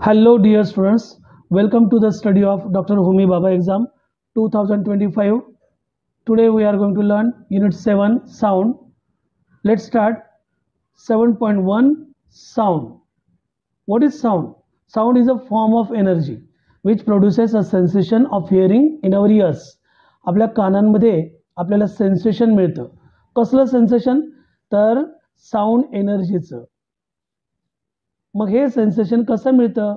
Hello dear students, welcome to the study of Dr. Homi Bhabha exam 2025. Today we are going to learn unit 7 sound. Let's start 7.1 sound. What is sound? Sound is a form of energy which produces a sensation of hearing in our ears. आपल्या कानांमध्ये आपल्याला sensation मिळतं. कसलं sensation? तर sound एनर्जीचं. मग हे sensation कसं मिळतं?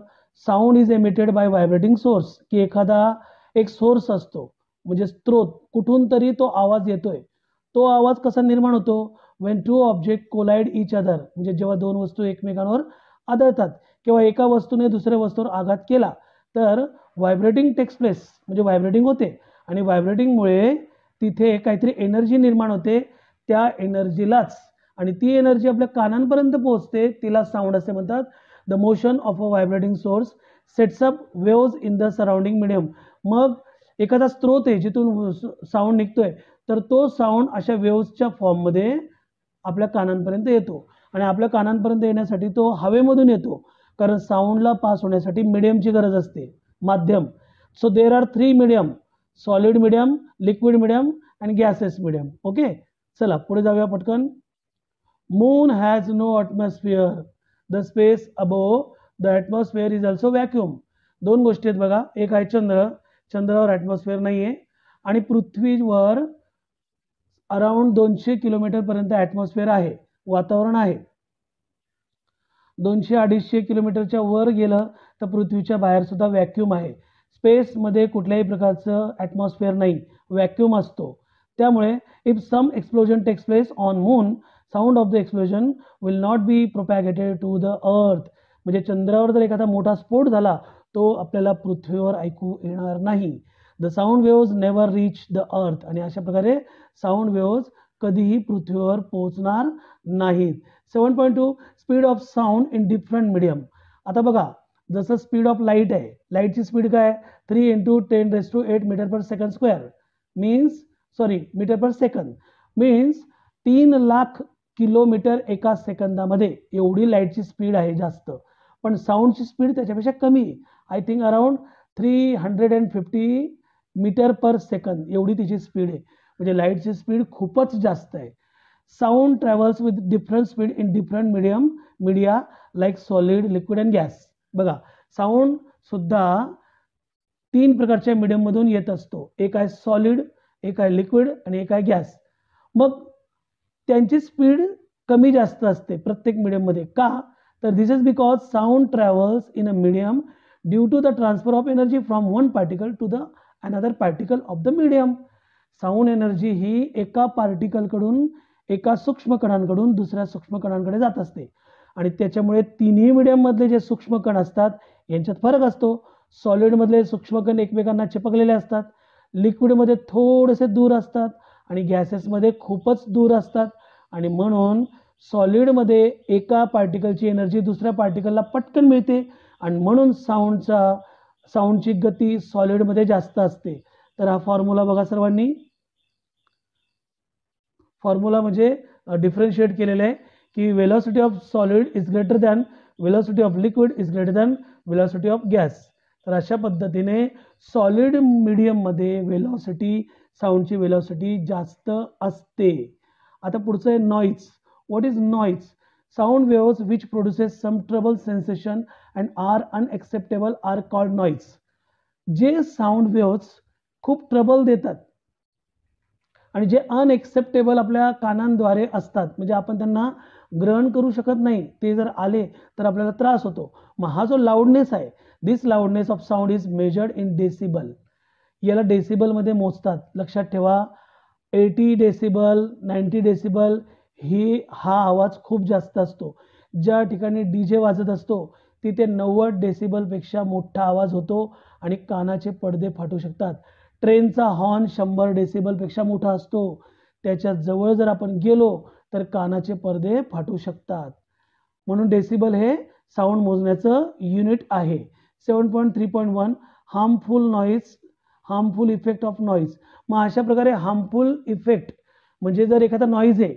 Sound is emitted by vibrating source, की एखादा एक सोर्स असतो म्हणजे स्त्रोत, कुठून तरी तो आवाज येतोय. तो आवाज कसा निर्माण होतो? When two object collide each other, म्हणजे जेव्हा दोन वस्तू एकमेकांवर आदळतात किंवा एका वस्तूने दुसऱ्या वस्तूवर आघात केला तर व्हायब्रेटिंग टेक्स प्लेस, म्हणजे व्हायब्रेटिंग होते आणि व्हायब्रेटिंगमुळे तिथे काहीतरी एनर्जी निर्माण होते. त्या एनर्जीलाच, आणि ती एनर्जी आपल्या कानांपर्यंत पोहोचते, तिला साऊंड असे म्हणतात. The motion of a vibrating source sets up waves in the surrounding medium. मग एखादा स्त्रोत आहे जिथून साऊंड निघतोय तर तो साऊंड अशा वेव्सच्या फॉर्ममध्ये आपल्या कानांपर्यंत येतो आणि आपल्या कानांपर्यंत येण्यासाठी तो हवेमधून येतो, कारण साऊंडला पास होण्यासाठी मीडियमची गरज असते, माध्यम. So there are 3 medium: solid medium, liquid medium and gases medium. Okay, चला पुढे जाऊया पटकन. Moon has no atmosphere. The space above the atmosphere is also vacuum. दोन गोष्टी आहेत बघा. एक आहे चंद्र, चंद्रावर ॲटमॉस्फिअर नाही आहे, आणि पृथ्वीवर अराउंड 200 किलोमीटर पर्यंत ॲटमॉस्फिअर आहे, वातावरण आहे. 200-250 किलोमीटरच्या वर गेलं तर पृथ्वीच्या बाहेर सुद्धा व्हॅक्यूम आहे. स्पेसमध्ये कुठल्याही प्रकारचं ॲटमॉस्फिअर नाही, व्हॅक्यूम असतो. त्यामुळे if some explosion takes place on moon, sound of the explosion will not be propagated to the earth. म्हणजे चंद्रावर जर एखादा मोठा स्फोट झाला तो आपल्याला पृथ्वीवर ऐकू येणार नाही. The sound waves never reach the earth. आणि अशा प्रकारे साऊंड वेव्स कधीही पृथ्वीवर पोहोचणार नाहीत. 7.2 speed of sound in different medium. आता बघा, जसं स्पीड ऑफ लाईट आहे, लाईटची स्पीड काय? 3 × 10⁸ metre per second square metre per second means 3 lakh kilometre एका सेकंदामध्ये. एवढी लाईटची स्पीड आहे जास्त, पण साऊंडची स्पीड त्याच्यापेक्षा कमी. I think around 350 metre per second एवढी तिची स्पीड आहे. म्हणजे लाईटची स्पीड खूपच जास्त आहे. Sound travels with different speed in different media like solid, liquid and gas. बघा, साऊंड सुद्धा 3 प्रकारच्या मीडियममधून येत असतो. एक आहे सॉलिड, एक आहे लिक्विड आणि एक आहे गॅस. मग त्यांची स्पीड कमी जास्त असते प्रत्येक मीडियममध्ये. का? तर this is because sound travels in a medium due to the transfer of energy from one particle to the another particle of the medium. Sound energy ही एका पार्टिकलकडून, एका सूक्ष्म कणांकडून दुसऱ्या सूक्ष्म कणांकडे जात असते, आणि त्याच्यामुळे तिन्ही मीडियममधले जे सूक्ष्म कण असतात यांच्यात फरक असतो. सॉलिडमधले सूक्ष्म कण एकमेकांना चिपकलेले असतात, लिक्विडमध्ये थोडेसे दूर असतात आणि गॅसेसमध्ये खूपच दूर असतात. आणि म्हणून सॉलिडमध्ये एका पार्टिकलची एनर्जी दुसऱ्या पार्टिकलला पटकन मिळते, आणि म्हणून साऊंडची गती सॉलिडमध्ये जास्त असते. तर हा फॉर्म्युला बघा सर्वांनी. फॉर्म्युला म्हणजे डिफरन्शिएट केलेलं आहे की velocity of solid is greater than velocity of liquid is greater than velocity of gas. तर अशा पद्धतीने सॉलिड मीडियममध्ये वेलॉसिटी, साऊंडची वेलॉसिटी जास्त असते. आता पुढचं आहे noise. What is noise? Sound waves which produces some trouble sensation and are unacceptable are called noise. जे साऊंड वेव्स खूप ट्रबल देतात आणि जे अनएक्सेप्टेबल आपल्या कानांद्वारे असतात, म्हणजे आपण त्यांना ग्रहण करू शकत नाही, ते जर आले तर आपल्याला त्रास होतो. मग हा जो लाऊडनेस आहे, this loudness of sound is measured in decibel. याला डेसिबलमध्ये मोजतात. लक्षात ठेवा, 80 डेसिबल, 90 डेसिबल हा आवाज खूप जास्त असतो. ज्या ठिकाणी DJ वाजत असतो तिथे 90 डेसिबलपेक्षा मोठा आवाज होतो आणि कानाचे पडदे फाटू शकतात. ट्रेनचा हॉर्न 100 डेसिबलपेक्षा मोठा असतो, त्याच्या जवळ जर आपण गेलो तर कानाचे पडदे फाटू शकतात. म्हणून डेसिबल हे साऊंड मोजण्याचं युनिट आहे. 7.3.1 harmful noise, harmful effect of noise. मग अशा प्रकारे हार्मफुल इफेक्ट म्हणजे जर एखादा नॉईज आहे,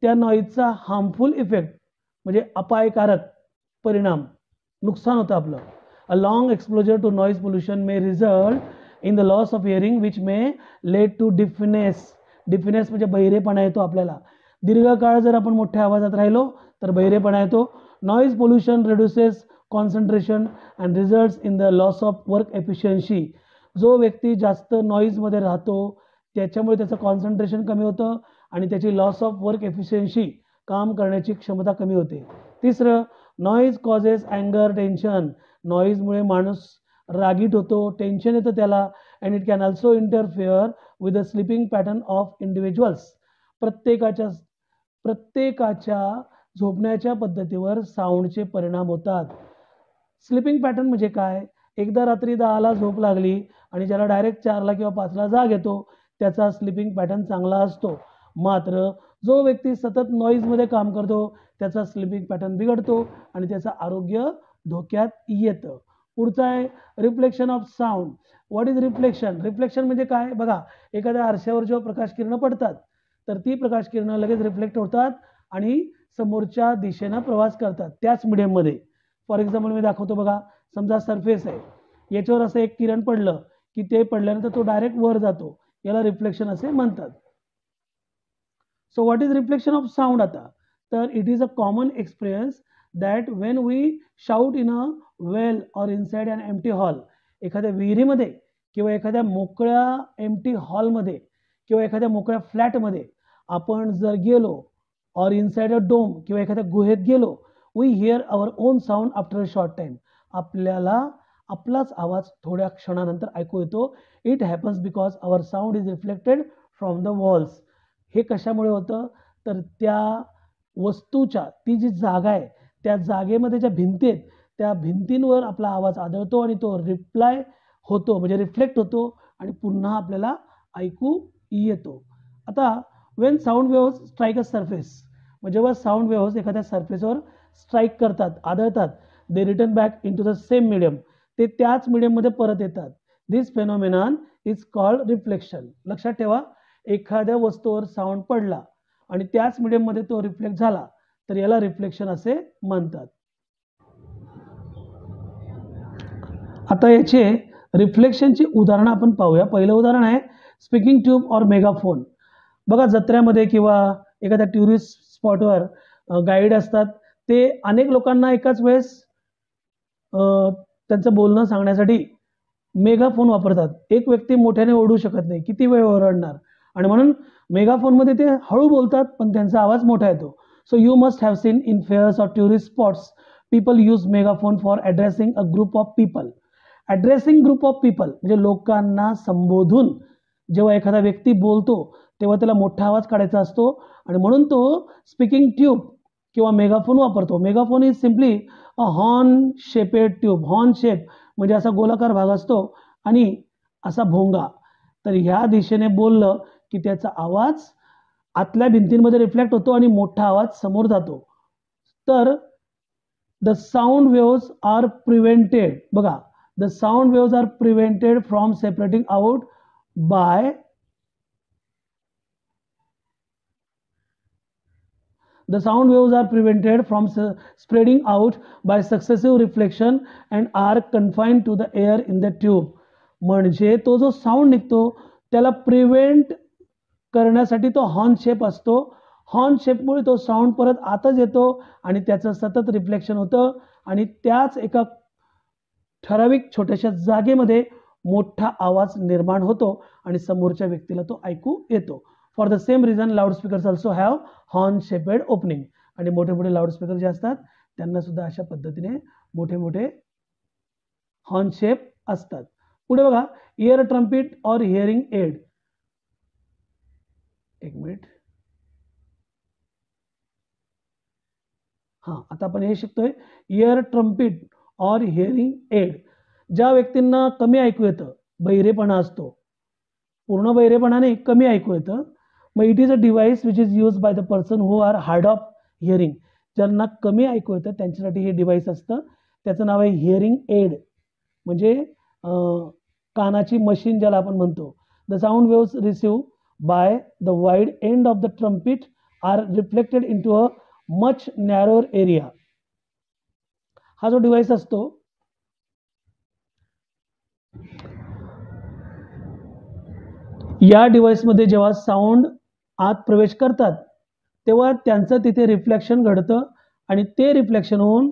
त्या नॉईजचा हार्मफुल इफेक्ट म्हणजे अपायकारक परिणाम, नुकसान होतं आपलं. A long exposure to noise pollution may result in the loss of hearing which may lead to deafness. Deafness म्हणजे बहिरेपणा येतो आपल्याला. दीर्घकाळ जर आपण मोठ्या आवाजात राहिलो तर बहिरेपणा येतो. Noise pollution reduces concentration and results in the loss of work efficiency. जो व्यक्ती जास्त नॉईजमध्ये राहतो त्याच्यामुळे त्याचं कॉन्सन्ट्रेशन कमी होतं आणि त्याची लॉस ऑफ वर्क एफिशियन्सी, काम करण्याची क्षमता कमी होते. तिसरं, नॉईज कॉजेस अँगर टेन्शन. नॉईजमुळे माणूस रागीट होतो, टेन्शन येतं त्याला. And it can also interfere with the sleeping pattern of individuals. प्रत्येकाच्या झोपण्याच्या पद्धतीवर साऊंडचे परिणाम होतात. स्लीपिंग पॅटर्न म्हणजे काय? एकदा रात्री 10ला झोप लागली आणि ज्याला डायरेक्ट 4ला किंवा 5ला जाग येतो त्याचा स्लीपिंग पॅटर्न चांगला असतो. मात्र जो व्यक्ती सतत नॉईजमध्ये काम करतो त्याचा स्लीपिंग पॅटर्न बिघडतो आणि त्याचं आरोग्य धोक्यात येतं. पुढचा आहे reflection of sound. What is reflection? Reflection म्हणजे काय? बघा, एखाद्या आरशावर जेव्हा प्रकाश किरणं पडतात तर ती प्रकाश किरणं लगेच रिफ्लेक्ट होतात आणि समोरच्या दिशेनं प्रवास करतात त्याच मीडियममध्ये. फॉर एक्झाम्पल मी दाखवतो बघा. समजा सरफेस आहे, याच्यावर असं एक किरण पडलं की ते पडल्यानंतर तो डायरेक्ट वर जातो, याला रिफ्लेक्शन असे म्हणतात. So what is reflection of sound? आता तर it is a common experience that when we shout in a well or inside an empty hall. एखाद्या विहिरीमध्ये किंवा एखाद्या मोकळ्या एम्प्टी हॉलमध्ये किंवा एखाद्या मोकळ्या फ्लॅटमध्ये आपण जर गेलो, ऑर इनसाइड अ डोम किंवा एखाद्या गुहेत गेलो, we hear our own sound after a short time. आपल्याला आपलाच आवाज थोड्या क्षणानंतर ऐकू येतो. It happens because our sound is reflected from the walls. हे कशामुळे होतं? तर त्या वस्तूच्या, ती जी जागा आहे त्या जागेमध्ये ज्या भिंती आहेत त्या भिंतींवर आपला आवाज आदळतो आणि तो रिप्लाय होतो, म्हणजे रिफ्लेक्ट होतो आणि पुन्हा आपल्याला ऐकू येतो. आता when sound waves strike a surface, म्हणजे जेव्हा साऊंड वेव्हज एखाद्या सरफेसवर स्ट्राईक करतात, आदळतात, they return back into the same medium. ते त्याच मीडियममध्ये परत येतात. This phenomenon is called reflection. लक्षात ठेवा, एखाद्या वस्तूवर साऊंड पडला आणि त्याच मीडियममध्ये तो रिफ्लेक्ट झाला तर याला रिफ्लेक्शन असे म्हणतात. आता याचे रिफ्लेक्शनची उदाहरणं आपण पाहूया. पहिलं उदाहरण आहे स्पीकिंग ट्यूब और मेगाफोन. बघा, जत्र्यामध्ये किंवा एखाद्या टुरिस्ट स्पॉटवर गाईड असतात, ते अनेक लोकांना एकाच वेळेस त्यांचं बोलणं सांगण्यासाठी मेगाफोन वापरतात. एक व्यक्ती मोठ्याने ओरडू शकत नाही, किती वेळ ओरडणार, आणि म्हणून मेगाफोनमध्ये ते हळू बोलतात पण त्यांचा आवाज मोठा येतो. So you must have seen in fares or tourist spots people use megaphone for addressing a group of people. Addressing group of people म्हणजे लोकांना संबोधून जेव्हा एखादा व्यक्ती बोलतो तेव्हा त्याला मोठा आवाज काढायचा असतो आणि म्हणून तो स्पीकिंग ट्यूब किंवा मेगाफोन वापरतो. Megaphone is simply a horn shaped tube. Horn shape म्हणजे असा गोलाकार भाग असतो आणि असा भोंगा. तर ह्या दिशेने बोललं की त्याचा आवाज आतल्या भिंतींमध्ये रिफ्लेक्ट होतो आणि मोठा आवाज समोर जातो. तर the sound waves are prevented. बघा, the sound waves are prevented from separating out by the sound waves are prevented from spreading out by successive reflection and are confined to the air in the tube. म्हणजे तो जो sound निघतो त्याला prevent करण्यासाठी तो horn shape असतो. Horn शेपमुळे तो sound परत आतच येतो आणि त्याचं सतत रिफ्लेक्शन होतं आणि त्याच एका ठराविक छोट्याशा जागेमध्ये मोठा आवाज निर्माण होतो आणि समोरच्या व्यक्तीला तो ऐकू येतो. For the same reason loudspeakers also have horn shaped opening. आणि मोठे मोठे लाऊडस्पीकर जे असतात त्यांना सुद्धा अशा पद्धतीने मोठे मोठे हॉर्न शेप असतात. पुढे बघा, इयर ट्रम्पिट और हिअरिंग एड. एक मिनिट. हां, आता आपण हे शिकतोय इयर ट्रम्पिट और हिअरिंग एड. ज्या व्यक्तींना कमी ऐकू येतं, बहिरेपणा असतो, पूर्ण बहिरेपणाने कमी ऐकू येतं, मग it is a device which is use by the person who are hard of hearing. ज्यांना कमी ऐकू येतं त्यांच्यासाठी हे डिव्हाइस असतं. त्याचं नाव आहे हिअरिंग एड, म्हणजे कानाची मशीन ज्याला आपण म्हणतो. The sound waves receive by the wide end of the trumpet are reflected into a much narrower area. हा जो डिव्हाइस असतो या डिव्हाइसमध्ये जेव्हा साऊंड आत प्रवेश करतात तेव्हा त्यांचं तिथे रिफ्लेक्शन घडतं आणि ते रिफ्लेक्शन होऊन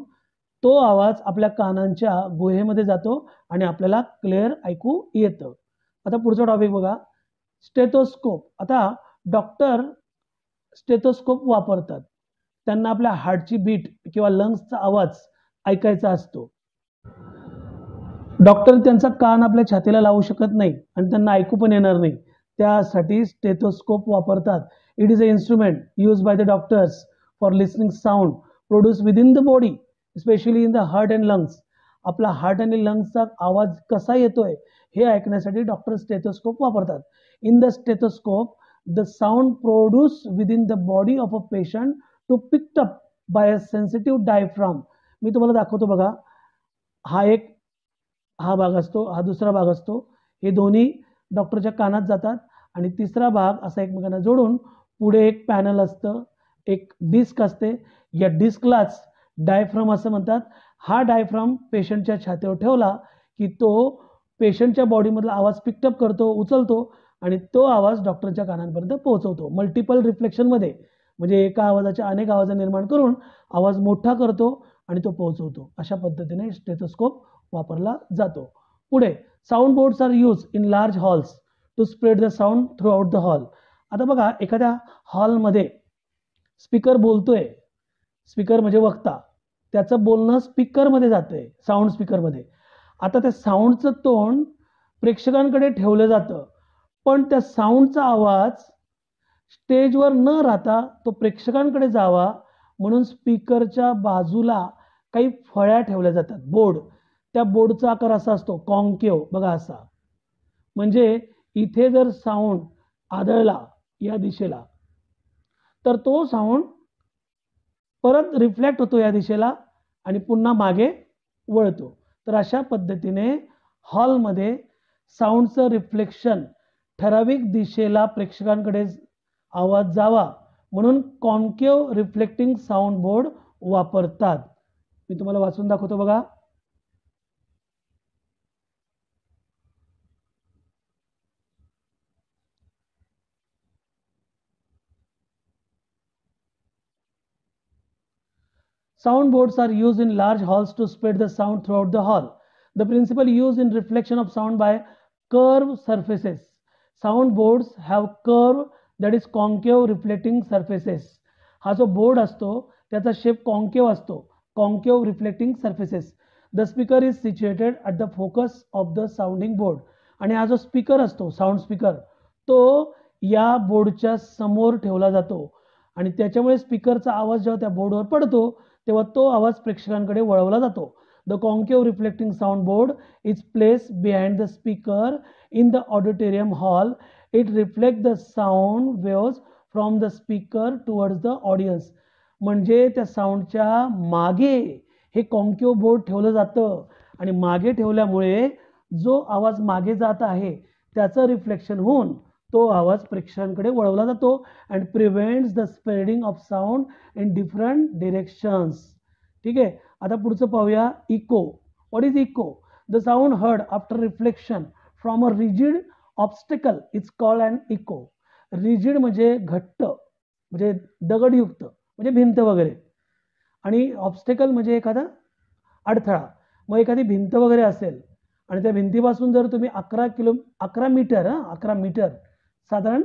तो आवाज आपल्या कानांच्या गुहेमध्ये जातो आणि आपल्याला क्लिअर ऐकू येतं. आता पुढचा टॉपिक बघा, स्टेथोस्कोप. आता डॉक्टर स्टेथोस्कोप वापरतात. त्यांना आपल्या हार्टची बीट किंवा लंग्सचा आवाज ऐकायचा असतो. डॉक्टर त्यांचा कान आपल्या छातीला लावू शकत नाही आणि त्यांना ऐकू पण येणार नाही. त्यासाठी स्टेथोस्कोप वापरतात. It is a instrument use by the doctors for listening sound produce within the body, specially in the heart and lungs. आपला हार्ट आणि लंग्सचा आवाज कसा येतोय हे ऐकण्यासाठी डॉक्टर स्टेथोस्कोप वापरतात. In the stethoscope the sound produce within the body of a patient to picked up by a sensitive diaphragm. मी तुम्हाला दाखवतो बघा, हा भाग असतो, हा दुसरा भाग असतो. हे दोन्ही डॉक्टरच्या कानात जातात आणि तिसरा भाग असा एकमेकांना जोडून पुढे एक पॅनल असतं, एक डिस्क असते. या डिस्कलाच डायफ्राम असं म्हणतात. हा डायफ्राम पेशंटच्या छातीवर ठेवला की तो पेशंटच्या बॉडीमधला आवाज पिकअप करतो, उचलतो आणि तो आवाज डॉक्टरच्या कानांपर्यंत पोहोचवतो. मल्टिपल रिफ्लेक्शनमध्ये, म्हणजे एका आवाजाच्या अनेक आवाज निर्माण करून आवाज मोठा करतो आणि तो पोहोचवतो. अशा पद्धतीने स्टेथोस्कोप वापरला जातो. पुढे, sound boards are use in large halls to spread the sound throughout the hall. आता बघा, एखाद्या हॉलमध्ये स्पीकर बोलतोय, स्पीकर म्हणजे वक्ता, त्याचं बोलणं स्पीकरमध्ये जातंय, साऊंड स्पीकरमध्ये. आता त्या साऊंडचं तोंड प्रेक्षकांकडे ठेवलं जातं, पण त्या साऊंडचा आवाज स्टेजवर न राहता तो प्रेक्षकांकडे जावा म्हणून स्पीकरच्या बाजूला काही फळ्या ठेवल्या जातात, बोर्ड. त्या बोर्डचा आकार असा असतो, कॉन्केव बघा असा. म्हणजे इथे जर साऊंड आदळला या दिशेला तर तो साऊंड परत रिफ्लेक्ट होतो या दिशेला आणि पुन्हा मागे वळतो. तर अशा पद्धतीने हॉलमध्ये साऊंडचं रिफ्लेक्शन ठराविक दिशेला प्रेक्षकांकडे आवाज जावा म्हणून कॉन्केव रिफ्लेक्टिंग साऊंड बोर्ड वापरतात. मी तुम्हाला वाचून दाखवतो बघा. Sound boards are used in large halls to spread the sound throughout the hall. The principal use in reflection of sound by curved surfaces. Sound boards have curve, that is concave reflecting surfaces. हा जो board असतो त्याचा shape concave असतो, concave reflecting surfaces. The speaker is situated at the focus of the sounding board. आणि हा जो speaker असतो, sound speaker, तो या बोर्डच्या समोर ठेवला जातो आणि त्याच्यामुळे स्पीकरचा आवाज जेव्हा त्या बोर्डवर पडतो तेव्हा तो आवाज प्रेक्षकांकडे वळवला जातो. The concave reflecting sound board is place behind the speaker in the auditorium hall. It reflect the sound waves from the speaker towards the audience. म्हणजे त्या साऊंडच्या मागे हे कॉन्केव बोर्ड ठेवलं जातं आणि मागे ठेवल्यामुळे जो आवाज मागे जात आहे त्याचं रिफ्लेक्शन होऊन तो आवाज प्रेक्षकांकडे वळवला जातो and prevents the spreading of sound in different directions. ठीक आहे. आता पुढचं पाहूया, echo. What is echo? The sound heard after reflection from a rigid obstacle is called an echo. Rigid म्हणजे घट्ट, म्हणजे दगडयुक्त, म्हणजे भिंत वगैरे, आणि ऑब्स्टिकल म्हणजे एखादा अडथळा. मग एखादी भिंत वगैरे असेल आणि त्या भिंतीपासून जर तुम्ही 11 मीटर साधारण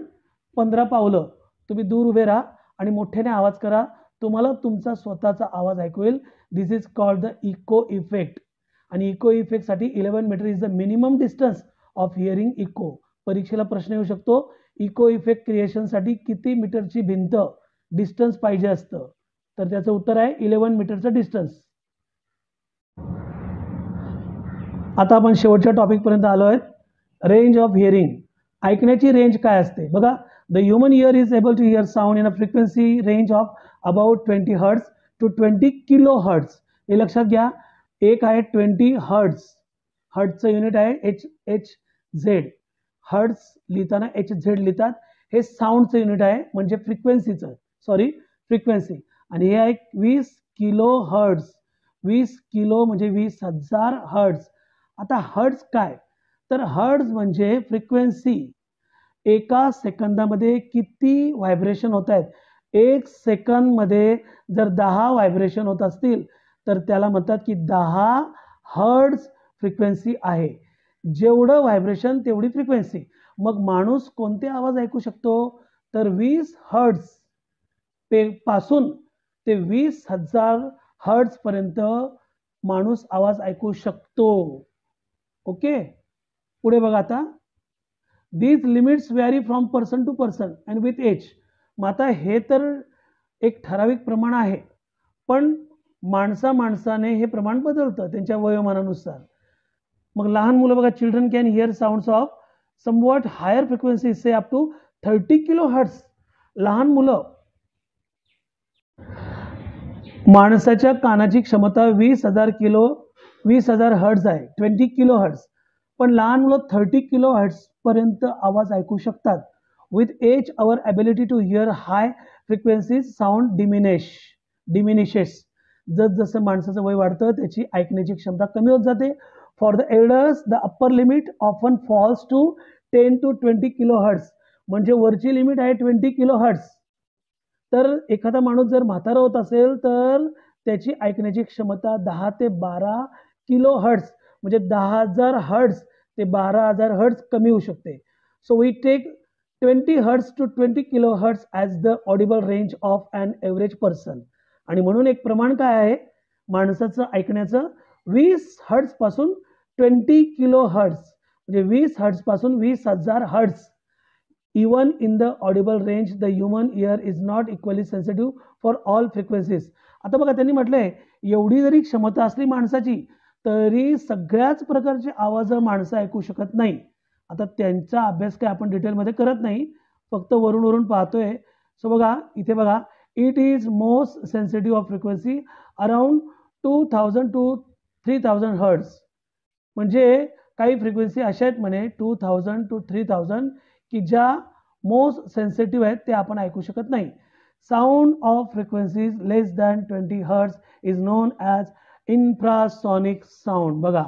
15 पावलं तुम्ही दूर उभे राहा आणि मोठ्याने आवाज करा, तुम्हाला तुमचा स्वतःचा आवाज ऐकू येईल. This is called the echo effect. आणि इको इफेक्टसाठी 11 metre is the minimum distance of hearing echo. परीक्षेला प्रश्न येऊ शकतो, इको इफेक्ट क्रिएशनसाठी किती मीटरची भिंत डिस्टन्स पाहिजे असतं, तर त्याचं उत्तर आहे 11 मीटरचं डिस्टन्स. आता आपण शेवटच्या टॉपिकपर्यंत आलो आहेत. Range of hearing. ऐकण्याची रेंज काय असते बघा. The human ear is able to hear sound in a frequency range of about 20 hertz to 20 kilohertz. हे लक्षात घ्या. एक आहे 20 हर्ट्ज, हर्ट्जचं युनिट आहे HZ. हर्ट्ज लिहिताना HZ लिहितात. हे साऊंडचं युनिट आहे, म्हणजे फ्रिक्वेन्सीचं, फ्रिक्वेन्सी. आणि हे आहे 20 किलो हर्ट्ज. 20 किलो म्हणजे 20,000 हर्ट्ज. आता हर्ट्ज काय? तर हर्ट्ज म्हणजे फ्रिक्वेन्सी. एका सेकंदामध्ये किती व्हायब्रेशन होत आहेत. 1 सेकंदमध्ये जर 10 व्हायब्रेशन होत असतील तर त्याला म्हणतात की 10 हर्ट्ज फ्रिक्वेन्सी आहे. जेवढं व्हायब्रेशन तेवढी फ्रिक्वेन्सी. मग माणूस कोणते आवाज ऐकू शकतो, तर 20 हर्ट्ज पासून ते 20,000 हर्ट्ज पर्यंत माणूस आवाज ऐकू शकतो. ओके, पुढे बघा आता. These limits vary from person to person and with age. मग आता हे तर एक ठराविक प्रमाण आहे, पण माणसाने हे प्रमाण बदलतं त्यांच्या वयोमानानुसार. मग लहान मुलं बघा, children can hear sounds of somewhat higher frequency say up to 30 kilohertz. लहान मुलं, माणसाच्या कानाची क्षमता 20,000 हर्ट्ज आहे, 20 किलो हर्ट्ज. पण लहान मुलं 30 किलो हर्ट्ज पर्यंत आवाज ऐकू शकतात. With age our ability to hear high frequencies sound diminishes. जसं माणसाचं वय वाढतं त्याची ऐकण्याची क्षमता कमी होत जाते. For the elders the upper limit often falls to 10 to 20 kilohertz. म्हणजे वरची लिमिट आहे 20 किलो हर्ट्ज. तर एखादा माणूस जर म्हातारा होत असेल तर त्याची ऐकण्याची क्षमता 10 ते 12 किलो हर्ट्ज, म्हणजे 10,000 हर्ट्ज ते 12,000 हर्ट्ज कमी होऊ शकते. So we take 20 hertz to 20 kilohertz as the audible range of an average person. आणि म्हणून एक प्रमाण काय आहे माणसाचं ऐकण्याचं, 20 हर्ट्ज पासून 20 किलो हर्ट्ज, म्हणजे 20 हर्ट्ज पासून 20,000 hertz. Even in the audible range, the human ear is not equally sensitive for all frequencies. आता बघा त्यांनी म्हटलंय एवढी जरी क्षमता असली माणसाची तरी सगळ्याच प्रकारचे आवाज माणसं ऐकू शकत नाही. आता त्यांचा अभ्यास काय आपण डिटेलमध्ये करत नाही, फक्त वरून पाहतोय. सो बघा इथे बघा, it is most sensitive of frequency around 2000 to 3000 hertz. म्हणजे काही फ्रिक्वेन्सी अशा आहेत म्हणे 2000 to 3000 की ज्या मोस्ट सेन्सिटिव्ह आहेत ते आपण ऐकू शकत नाही. Sound of frequencies less than 20 hertz is known as infrasonic sound. बघा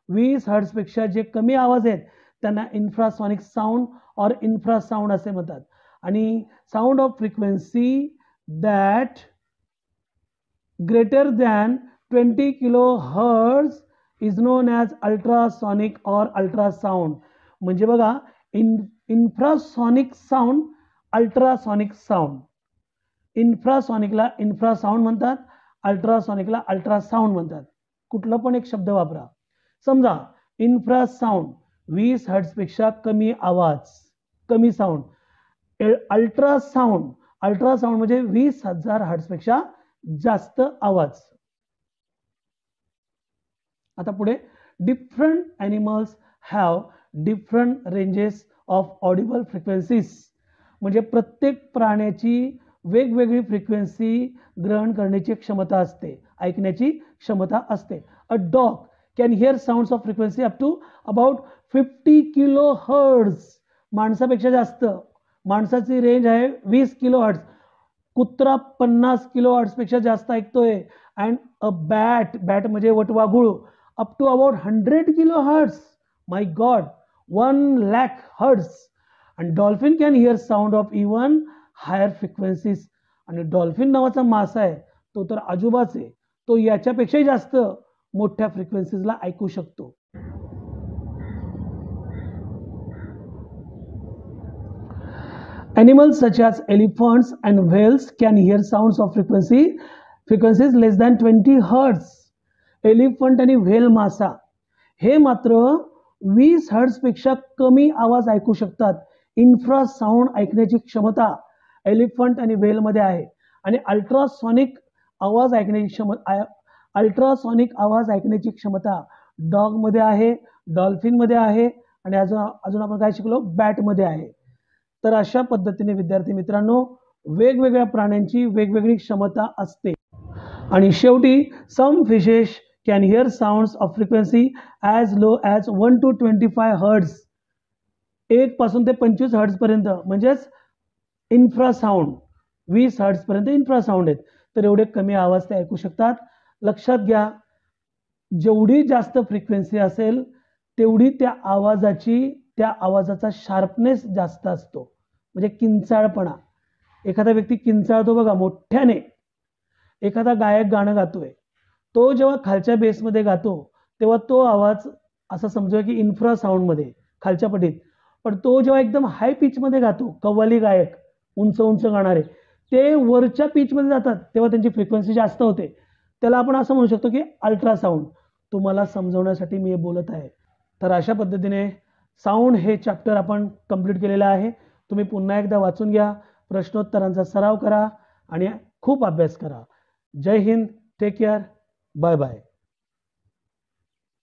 20 हर्ट्जपेक्षा जे कमी आवाज आहेत त्यांना इन्फ्रासॉनिक साऊंड और इन्फ्रासाऊंड असे म्हणतात. आणि sound of frequency that greater than 20 kilo hertz is known as ultrasonic और अल्ट्रासाऊंड. म्हणजे बघा इन्फ्रासॉनिक साऊंड, अल्ट्रासॉनिक साऊंड. इन्फ्रासॉनिकला इन्फ्रासाऊंड म्हणतात, अल्ट्रासॉनिकला अल्ट्रासाऊंड म्हणतात. कुठला पण एक शब्द वापरा. समजा इन्फ्रासाऊंड 20 हर्ट्जपेक्षा कमी आवाज, कमी साऊंड. अल्ट्रासाऊंड म्हणजे 20,000 हर्ट्जपेक्षा जास्त आवाज. आता पुढे, different animals have different ranges of Audible frequencies. म्हणजे प्रत्येक प्राण्याची वेगवेगळी फ्रिक्वेन्सी ग्रहण करण्याची क्षमता असते, ऐकण्याची क्षमता असते. A dog can hear sounds of frequency up to about 50 kilo hertz. माणसापेक्षा जास्त. माणसाची रेंज आहे 20 किलो हर्ट्ज. कुत्रा 50 किलो हर्ट्जपेक्षा जास्त ऐकतोय. अँड अ बॅट म्हणजे वटवाघूळ up to about 100 kilo hertz. My god, 1,00,000 hertz. आणि dolphin can hear sound of even higher frequencies. आणि डॉल्फिन नावाचा मासा आहे तो तर आजूबाच आहे, तो याच्यापेक्षाही जास्त मोठ्या फ्रिक्वेन्सीजला ऐकू शकतो. Animals such as elephants and whales can hear sounds of frequencies less than 20 hertz. Elephant आणि व्हेल मासा हे मात्र 20 हर्ट्जपेक्षा कमी आवाज ऐकू शकतात. इन्फ्रासाऊंड ऐकण्याची क्षमता एलिफंट आणि व्हेलमध्ये आहे. आणि अल्ट्रासॉनिक आवाज ऐकण्याची क्षमता डॉगमध्ये आहे, डॉल्फिनमध्ये आहे आणि अजून आपण काय शिकलो, बॅटमध्ये आहे. तर अशा पद्धतीने विद्यार्थी मित्रांनो वेगवेगळ्या प्राण्यांची वेगवेगळी क्षमता असते. आणि शेवटी some fishes can hear sounds of frequency as low as 1 to 25 hertz. 1 पासून ते 25 हर्ट्जपर्यंत म्हणजेच इन्फ्रासाऊंड. 20 हर्ट्जपर्यंत इन्फ्रासाऊंड आहेत. तर एवढे कमी आवाज ते ऐकू शकतात. लक्षात घ्या, जेवढी जास्त फ्रिक्वेन्सी असेल तेवढी त्या आवाजाचा शार्पनेस जास्त असतो, म्हणजे किंचाळपणा. एखादा व्यक्ती किंचाळतो बघा मोठ्याने, एखादा गायक गाणं गातोय, तो जेव्हा खालच्या बेसमध्ये गातो तेव्हा तो आवाज असा समजूया की इन्फ्रासाऊंडमध्ये खालच्या पटीत, पण तो जेव्हा एकदम हाय पिचमध्ये गातो, कव्वाली गायक उंच उंच गाणारे ते वरच्या पिचमध्ये जातात तेव्हा त्यांची फ्रिक्वेन्सी जास्त होते. त्याला आपण असं म्हणू शकतो की अल्ट्रासाऊंड. तुम्हाला समजवण्यासाठी मी हे बोलत आहे. तर अशा पद्धतीने साऊंड हे चॅप्टर आपण कंप्लीट केलेलं आहे. तुम्ही पुन्हा एकदा वाचून घ्या, प्रश्नोत्तरांचा सराव करा आणि खूप अभ्यास करा. जय Hind, take care, bye bye.